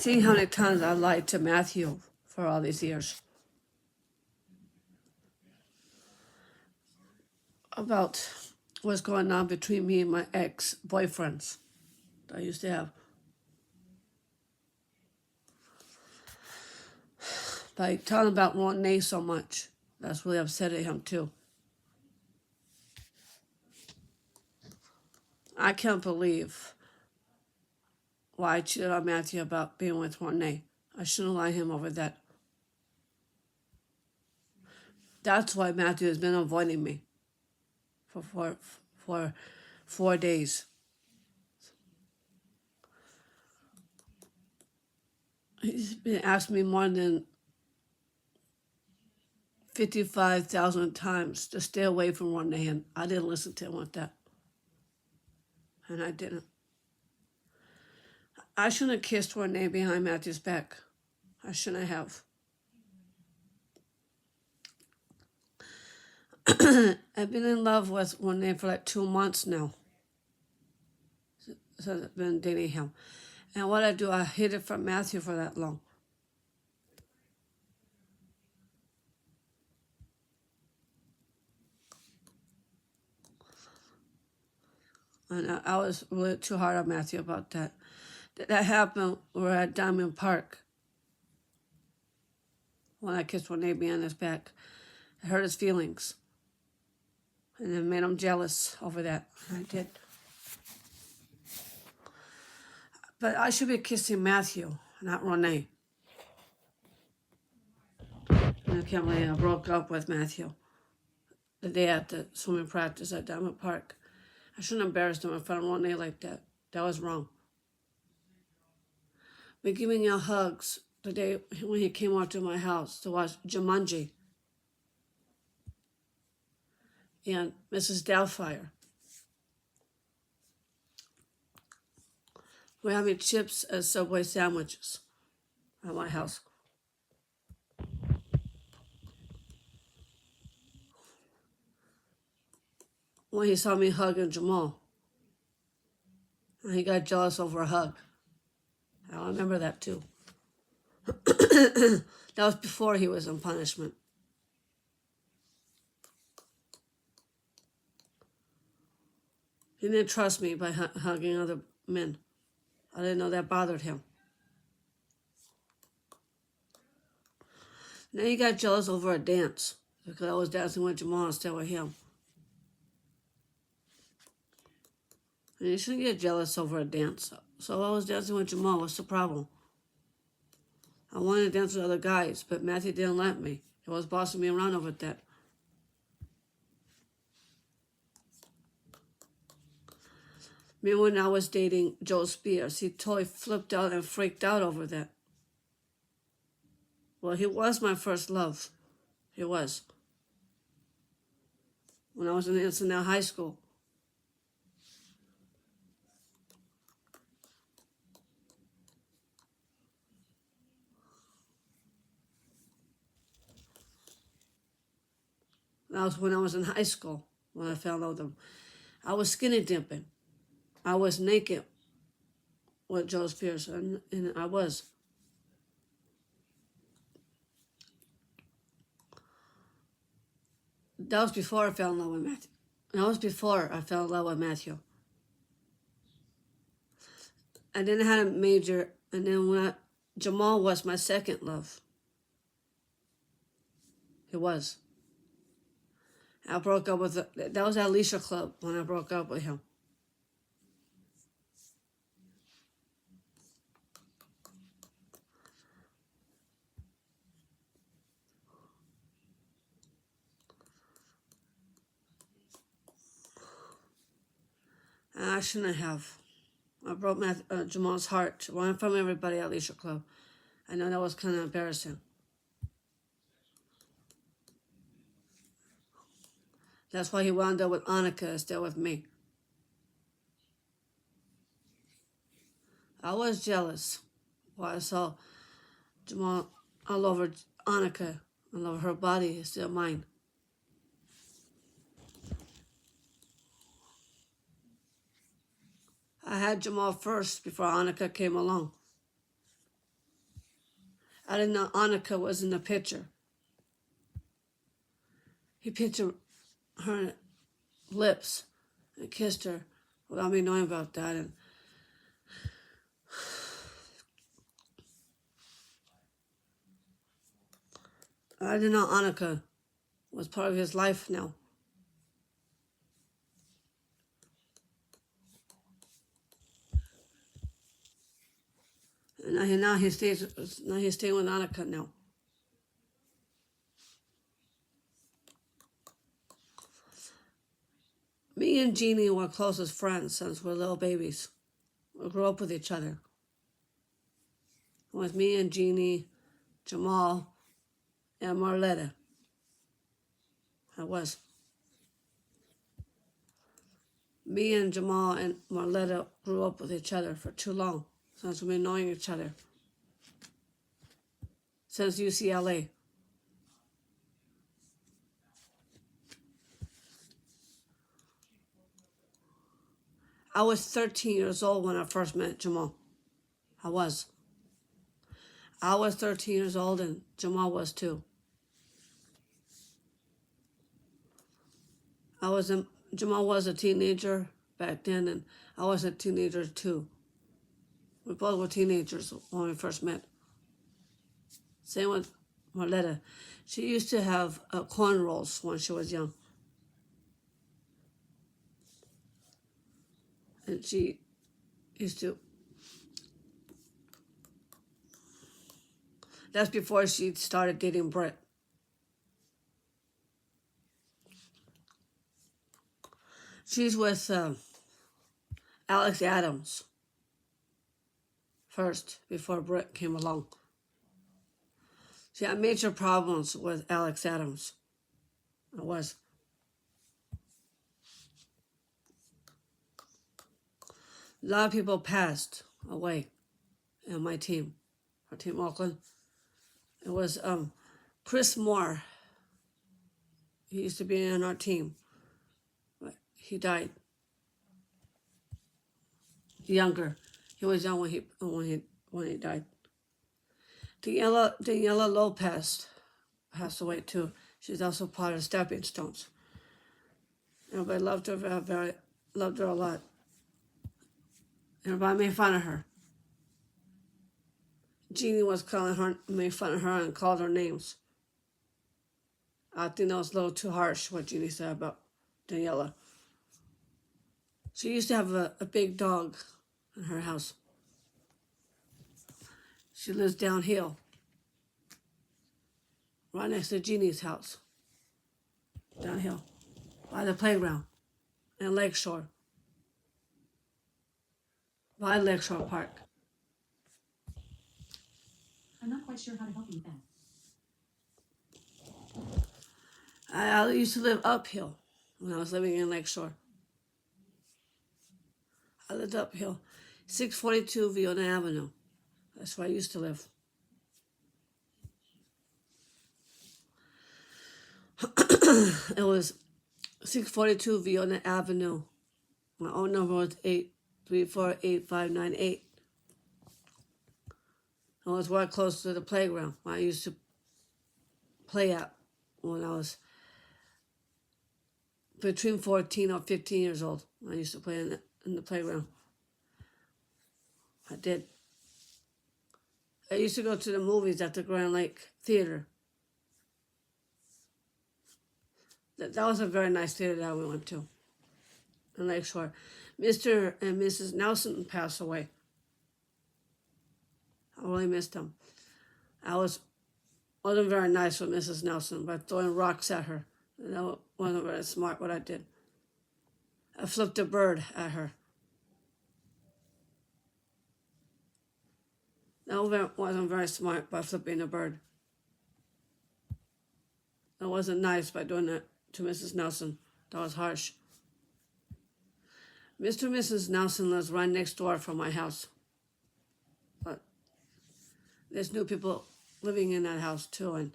See how many times I lied to Matthew for all these years about what's going on between me and my ex-boyfriends that I used to have. By telling about Ronay so much, that's really upsetting him too. I can't believe why I cheated on Matthew about being with Ronay. I shouldn't lie him over that. That's why Matthew has been avoiding me for 4 days. He's been asking me more than 55,000 times to stay away from Ronay, and I didn't listen to him with that. And I didn't. I shouldn't have kissed Ronay behind Matthew's back. I shouldn't have. I've been in love with Ronay for like 2 months now. So I've been dating him. And what I do, I hid it from Matthew for that long. And I was really too hard on Matthew about that. That happened. We were at Diamond Park when I kissed Ronay behind his back. It hurt his feelings. And it made him jealous over that. I did. But I should be kissing Matthew, not Ronay. And I can't believe I broke up with Matthew the day at the swimming practice at Diamond Park. I shouldn't embarrass him in front of Ronay like that. That was wrong. We're giving you hugs the day when he came out to my house to watch Jumanji and Mrs. Doubtfire. We're having chips and Subway sandwiches at my house. When he saw me hugging Jamal, and he got jealous over a hug. I remember that too. That was before he was in punishment. He didn't trust me by hugging other men. I didn't know that bothered him. Then he got jealous over a dance because I was dancing with Jamal instead with him. And you shouldn't get jealous over a dance. So I was dancing with Jamal. What's the problem? I wanted to dance with other guys, but Matthew didn't let me. He was bossing me around over that. Me when I was dating Joe Spears, he totally flipped out and freaked out over that. Well, he was my first love. He was. When I was in Ensenada High School. That was when I was in high school, when I fell in love with him. I was skinny dipping. I was naked with Joe Spears, and I was. That was before I fell in love with Matthew. That was before I fell in love with Matthew. I didn't have a major, and then Jamal was my second love. He was. I broke up with, that was at Alicia Club when I broke up with him. And I shouldn't have. I broke Jamal's heart right from everybody at Alicia Club. I know that was kind of embarrassing. That's why he wound up with Annika instead with me. I was jealous when I saw Jamal all over Annika, all over her body instead of mine. I had Jamal first before Annika came along. I didn't know Annika was in the picture. He pictured her lips and kissed her without me knowing about that. And I didn't know Annika was part of his life now. And now he's staying with Annika now. Me and Jeannie were closest friends since we were little babies. We grew up with each other. It was me and Jeannie, Jamal, and Marletta. I was. Me and Jamal and Marletta grew up with each other for too long, since we've been knowing each other. Since UCLA. I was 13 years old when I first met Jamal. I was 13 years old and Jamal was too. Jamal was a teenager back then, and I was a teenager too. We both were teenagers when we first met. Same with Marletta. She used to have cornrows when she was young. And she used to... That's before she started dating Brett. She's with Alex Adams first, before Brett came along. She had major problems with Alex Adams. I was. A lot of people passed away in my team, our team Oakland. It was Chris Moore. He used to be in our team, but he died. Younger. He was young when he died. Daniela Lopez passed away too. She's also part of Stepping Stones. Everybody loved her loved her a lot. Everybody made fun of her. Jeannie was made fun of her and called her names. I think that was a little too harsh what Jeannie said about Daniela. She used to have a big dog in her house. She lives downhill, right next to Jeannie's house. Downhill, by the playground in Lakeshore. By Lakeshore Park. I'm not quite sure how to help you with that. I used to live uphill when I was living in Lakeshore. I lived uphill, 642 Viona Avenue. That's where I used to live. It was 642 Viona Avenue. My own number was 8348598. It was right close to the playground I used to play at when I was between 14 or 15 years old. I used to play in the playground. I did. I used to go to the movies at the Grand Lake Theater. That was a very nice theater that we went to in Lakeshore. Mr. and Mrs. Nelson passed away. I really missed them. I wasn't very nice with Mrs. Nelson by throwing rocks at her. That wasn't very smart what I did. I flipped a bird at her. That wasn't very smart by flipping a bird. That wasn't nice by doing that to Mrs. Nelson. That was harsh. Mr. and Mrs. Nelson lives right next door from my house. But there's new people living in that house too, and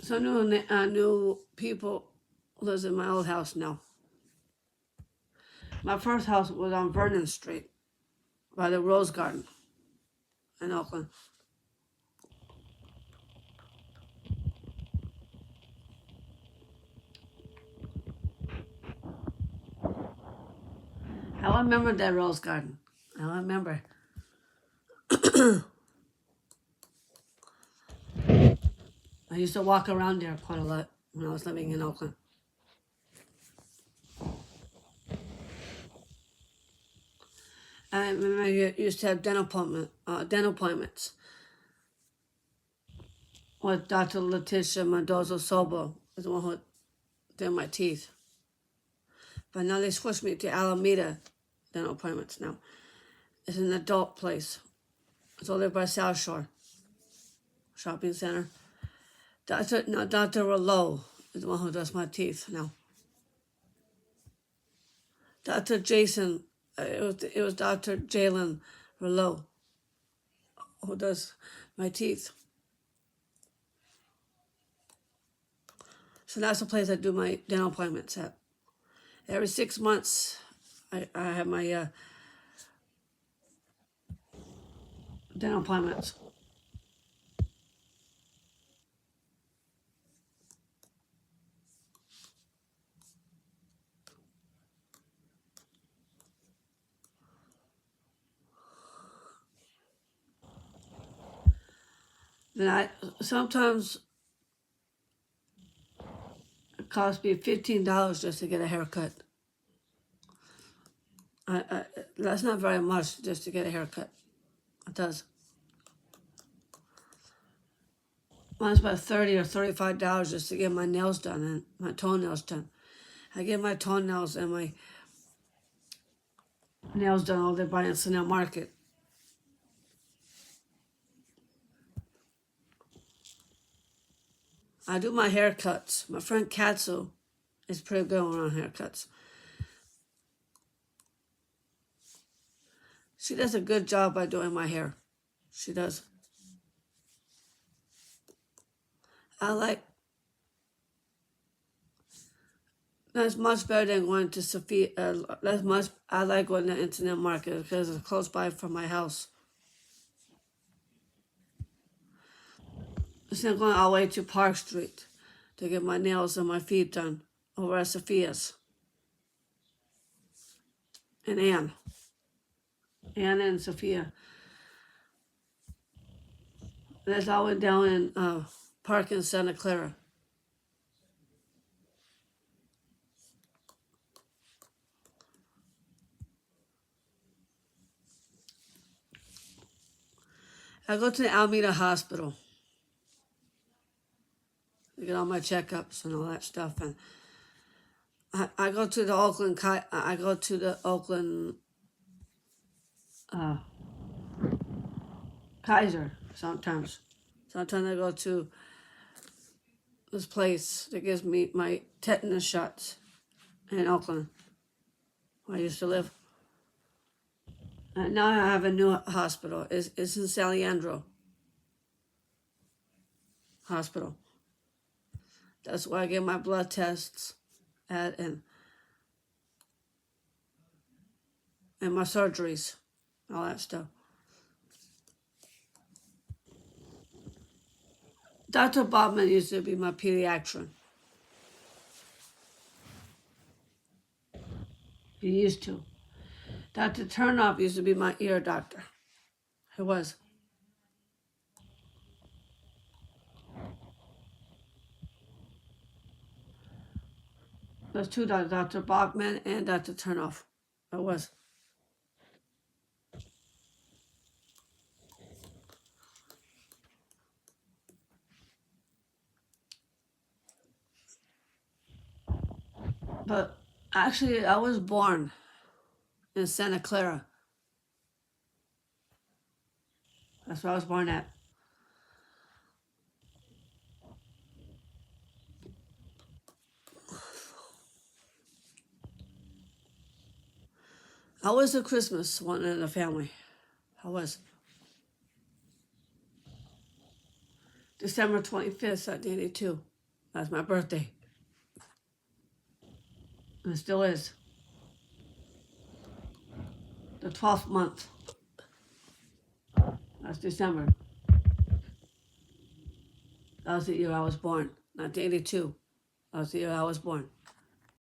some new people lives in my old house now. My first house was on Vernon Street by the Rose Garden in Oakland. I remember that rose garden. I remember. I used to walk around there quite a lot when I was living in Oakland. I remember I used to have dental appointments with Dr. Letitia Mendoza-Sobo, is the one who did my teeth. But now they switched me to Alameda dental appointments now. It's an adult place. It's over by South Shore Shopping Center. Dr. Rouleau is the one who does my teeth now. Dr. Jason, it was Dr. Jalen Rouleau who does my teeth. So that's the place I do my dental appointments at. Every 6 months, I have my dental appointments. Then sometimes it costs me $15 just to get a haircut. That's not very much just to get a haircut. It does. Mine's about $30 or $35 just to get my nails done and my toenails done. I get my toenails and my nails done all there by Encino Market. I do my haircuts. My friend Katsu is pretty good on haircuts. She does a good job by doing my hair. She does. That's much better than going to Sophia. I like going to the Internet Market because it's close by from my house. Instead of going all the way to Park Street to get my nails and my feet done over at Sophia's. And Ann and Sophia. That's all the way down in Park in Santa Clara. I go to the Alameda Hospital to get all my checkups and all that stuff, and I go to the Oakland. I go to the Oakland Kaiser sometimes. Sometimes I go to this place that gives me my tetanus shots in Oakland, where I used to live. And now I have a new hospital. It's in San Leandro Hospital. That's where I get my blood tests at and my surgeries, all that stuff. Dr. Bobman used to be my pediatrician. He used to. Dr. Turnoff used to be my ear doctor. He was. There's two doctors, Dr. Bachman and Dr. Turnoff. It was. But actually, I was born in Santa Clara. That's where I was born at. I was the Christmas one in the family. I was. December 25th, 1982. That's my birthday. And it still is. The 12th month. That's December. That was the year I was born. 1982. That was the year I was born.